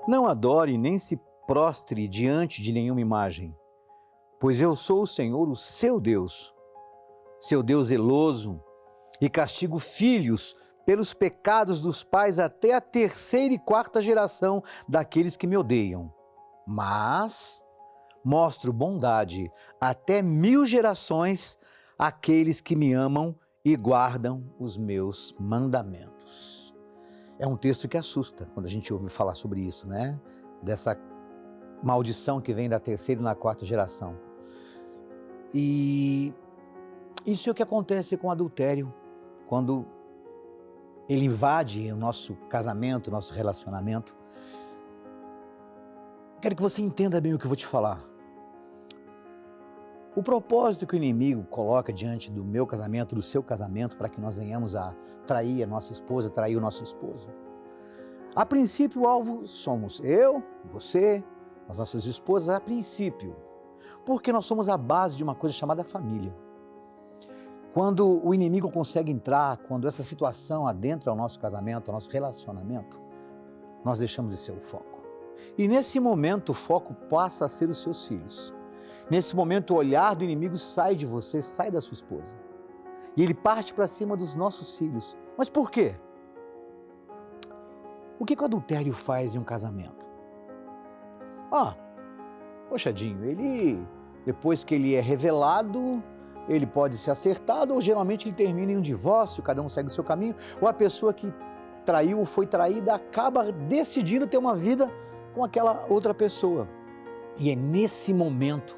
Não adore nem se prostre diante de nenhuma imagem, pois eu sou o Senhor, o seu Deus zeloso, e castigo filhos pelos pecados dos pais até a 3ª e 4ª geração daqueles que me odeiam. Mas mostro bondade até 1000 gerações àqueles que me amam e guardam os meus mandamentos. É um texto que assusta quando a gente ouve falar sobre isso, né? Dessa maldição que vem da 3ª e na 4ª geração. E isso é o que acontece com o adultério, quando ele invade o nosso casamento, o nosso relacionamento. Quero que você entenda bem o que eu vou te falar. O propósito que o inimigo coloca diante do meu casamento, do seu casamento, para que nós venhamos a trair a nossa esposa, trair o nosso esposo. A princípio, o alvo somos eu, você, as nossas esposas, a princípio. Porque nós somos a base de uma coisa chamada família. Quando o inimigo consegue entrar, quando essa situação adentra o nosso casamento, o nosso relacionamento, nós deixamos de ser o foco. E nesse momento o foco passa a ser os seus filhos. Nesse momento o olhar do inimigo sai de você, sai da sua esposa. E ele parte para cima dos nossos filhos. Mas por quê? O que o adultério faz em um casamento? Poxadinho, ele, depois que ele é revelado, ele pode ser acertado ou geralmente ele termina em um divórcio, cada um segue o seu caminho, ou a pessoa que traiu ou foi traída acaba decidindo ter uma vida com aquela outra pessoa. E é nesse momento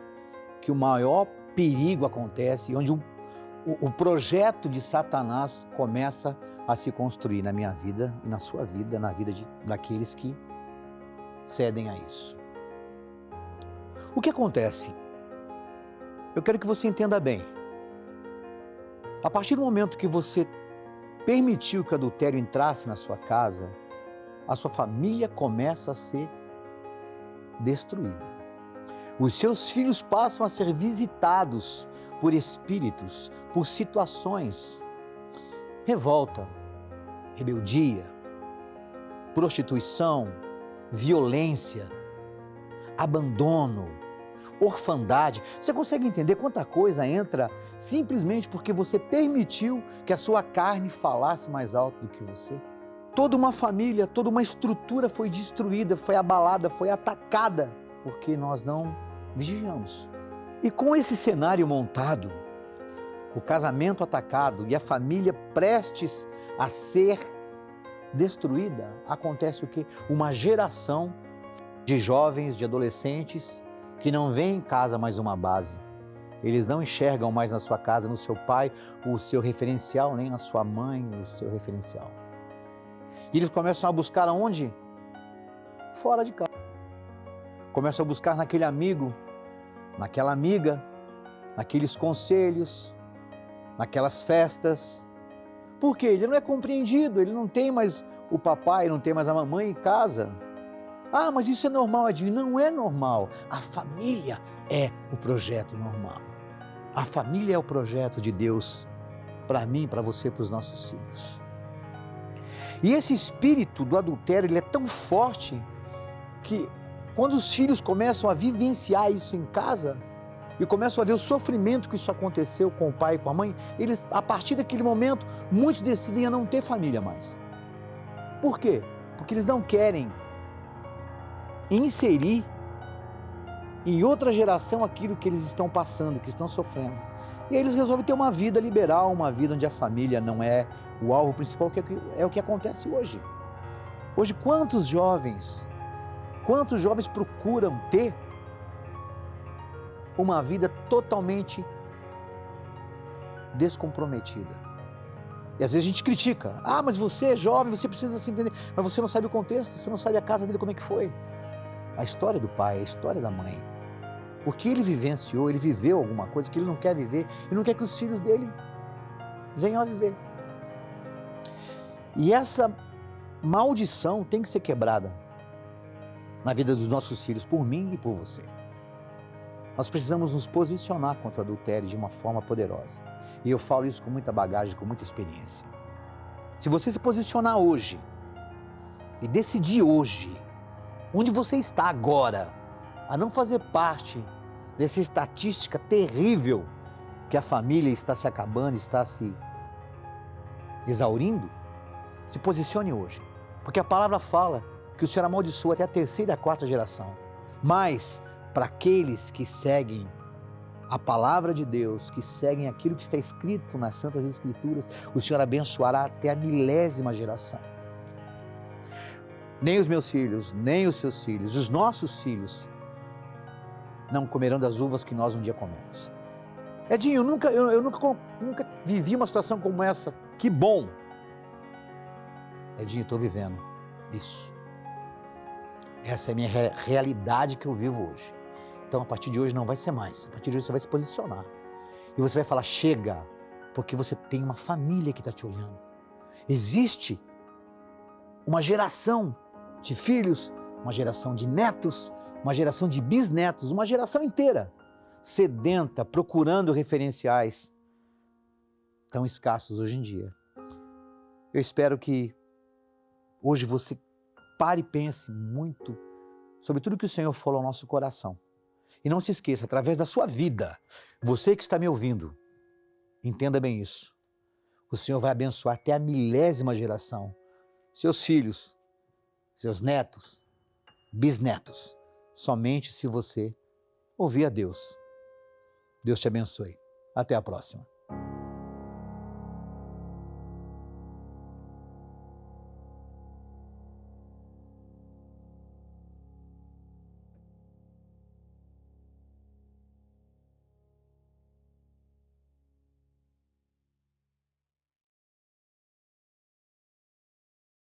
que o maior perigo acontece, onde o projeto de Satanás começa a se construir na minha vida e na sua vida, na vida daqueles que cedem a isso. O que acontece? Eu quero que você entenda bem. A partir do momento que você permitiu que o adultério entrasse na sua casa, a sua família começa a ser destruída. Os seus filhos passam a ser visitados por espíritos, por situações, revolta, rebeldia, prostituição, violência, abandono, orfandade. Você consegue entender quanta coisa entra simplesmente porque você permitiu que a sua carne falasse mais alto do que você? Toda uma família, toda uma estrutura foi destruída, foi abalada, foi atacada, porque nós não vigiamos. E com esse cenário montado, o casamento atacado e a família prestes a ser destruída, acontece o quê? Uma geração de jovens, de adolescentes que não veem em casa mais uma base. Eles não enxergam mais na sua casa, no seu pai, o seu referencial, nem na sua mãe, o seu referencial. E eles começam a buscar aonde? Fora de casa. Começam a buscar naquele amigo, naquela amiga, naqueles conselhos, naquelas festas. Por quê? Ele não é compreendido, ele não tem mais o papai, não tem mais a mamãe em casa. Mas isso é normal, Edinho. Não é normal. A família é o projeto normal. A família é o projeto de Deus para mim, para você, para os nossos filhos. E esse espírito do adultério, ele é tão forte que quando os filhos começam a vivenciar isso em casa e começam a ver o sofrimento que isso aconteceu com o pai e com a mãe, eles, a partir daquele momento, muitos decidem a não ter família mais. Por quê? Porque eles não querem inserir em outra geração aquilo que eles estão passando, que estão sofrendo. E aí eles resolvem ter uma vida liberal, uma vida onde a família não é o alvo principal, que é o que acontece hoje. Hoje, quantos jovens procuram ter uma vida totalmente descomprometida? E às vezes a gente critica. Mas você é jovem, você precisa se entender. Mas você não sabe o contexto, você não sabe a casa dele, como é que foi. A história do pai, a história da mãe. Porque ele vivenciou, ele viveu alguma coisa que ele não quer viver e não quer que os filhos dele venham a viver. E essa maldição tem que ser quebrada na vida dos nossos filhos, por mim e por você. Nós precisamos nos posicionar contra o adultério de uma forma poderosa. E eu falo isso com muita bagagem, com muita experiência. Se você se posicionar hoje e decidir hoje onde você está agora, a não fazer parte dessa estatística terrível que a família está se acabando, está se exaurindo, se posicione hoje. Porque a palavra fala que o Senhor amaldiçoa até a terceira e a quarta geração. Mas para aqueles que seguem a palavra de Deus, que seguem aquilo que está escrito nas Santas Escrituras, o Senhor abençoará até a 1000ª geração. Nem os meus filhos, nem os seus filhos, os nossos filhos não comerão das uvas que nós um dia comemos. Edinho, eu nunca vivi uma situação como essa. Que bom! Edinho, estou vivendo isso. Essa é a minha realidade que eu vivo hoje. Então, a partir de hoje não vai ser mais. A partir de hoje você vai se posicionar. E você vai falar, chega, porque você tem uma família que está te olhando. Existe uma geração de filhos, uma geração de netos, uma geração de bisnetos, uma geração inteira sedenta, procurando referenciais tão escassos hoje em dia. Eu espero que hoje você pare e pense muito sobre tudo que o Senhor falou ao nosso coração. E não se esqueça, através da sua vida, você que está me ouvindo, entenda bem isso. O Senhor vai abençoar até a 1000ª geração, seus filhos, seus netos, bisnetos, somente se você ouvir a Deus. Deus te abençoe. Até a próxima.